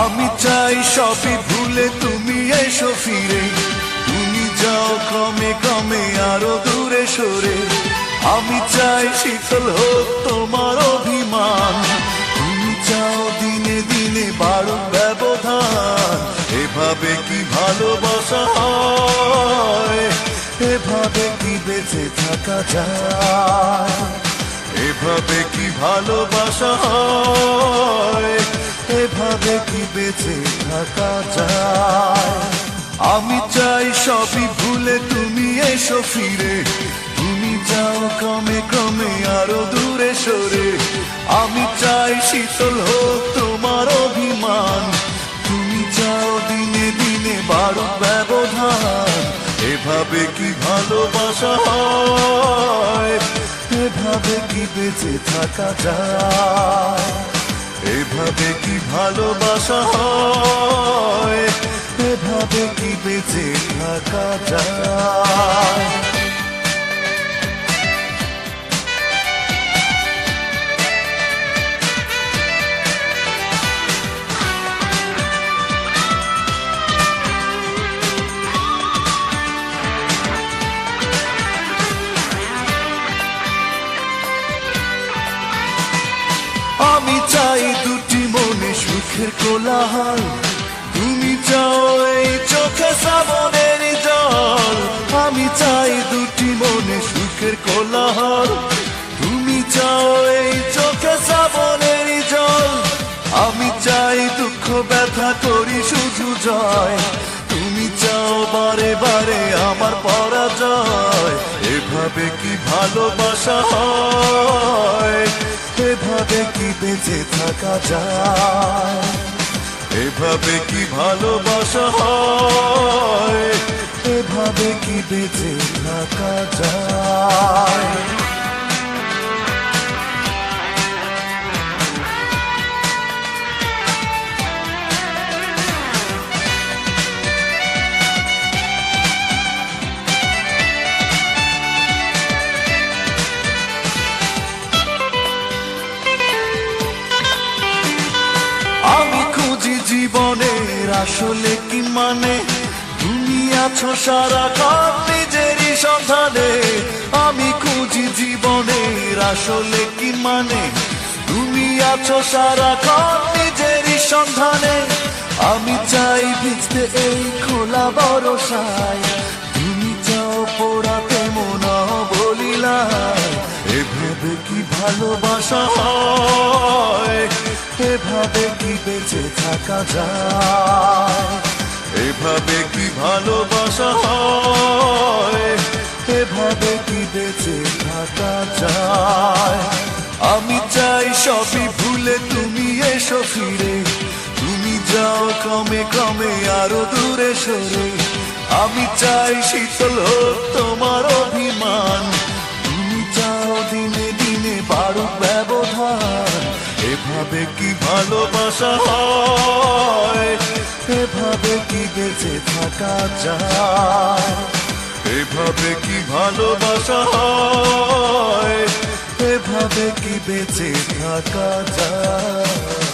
আমি চাই সবই ভুলে তুমি এসো ফিরে, তুমি যাও ক্রমে ক্রমে আরো দূরে সরে। আমি চাই শীতল হোক তোমার অভিমান, তুমি চাও দিনে দিনে বাড়ুক ব্যবধান। এভাবে কি ভালোবাসা হয়, এভাবে কি বেঁচে থাকা যায়, এভাবে কি ভালোবাসা হয়, এভাবে কি বেঁচে থাকা যায়। আমি চাই সবই ভুলে তুমি এসো ফিরে, তুমি যাও ক্রমে ক্রমে আরো দূরে সরে। আমি চাই শীতল হোক তোমার অভিমান, তুমি চাও দিনে দিনে বাড়ুক ব্যবধান। এভাবে কি ভালোবাসা হয়, এভাবে কি বেঁচে থাকা যায়, এভাবে কি ভালোবাসা হয়, এভাবে কি বেঁচে থাকা যায়। আমি চাই দুটি মনে সুখের কোলাহল, তুমি চাও এই চোখে শ্রাবণের জল। আমি চাই দুটি মনে সুখের কোলাহল, তুমি চাও এই চোখে শ্রাবণের জল। আমি চাই দুঃখ ব্যথা করি শুধু জয়, তুমি চাও বারে বারে আমার পরাজয়। এভাবে কি ভালোবাসা হয়, এভাবে কি বেঁচে থাকা যায়, এভাবে কি ভালোবাসা হয়, এভাবে কি বেঁচে থাকা যায়। আমি খুঁজি জীবনের আসলে কি মানে, তুমি আছো সারাক্ষণ নিজেরই সন্ধানে। আমি খুঁজি জীবনের আসলে কি মানে, তুমি আছো সারাক্ষণ নিজেরই সন্ধানে। আমি চাই ভিজতে এই খোলা বরসায়, তুমি চাও পোড়াতে মন বলিলায়। এভাবে কি ভালোবাসা হয়, এভাবে কি বেঁচে থাকা যায়, এভাবে কি ভালোবাসা হয়, এভাবে কি বেঁচে থাকা যায়। আমি চাই সবই ভুলে তুমি এসো ফিরে, তুমি যাও ক্রমে ক্রমে আরো দূরে সরে। আমি চাই শীতল হোক তোমার অভিমান, তুমি চাও দিনে দিনে বাড়ুক ব্যবধান। এভাবে কি ভালোবাসা হয়, এভাবে কি বেঁচে থাকা যায়, এভাবে কি ভালোবাসা হয়, এভাবে কি বেঁচে থাকা যায়।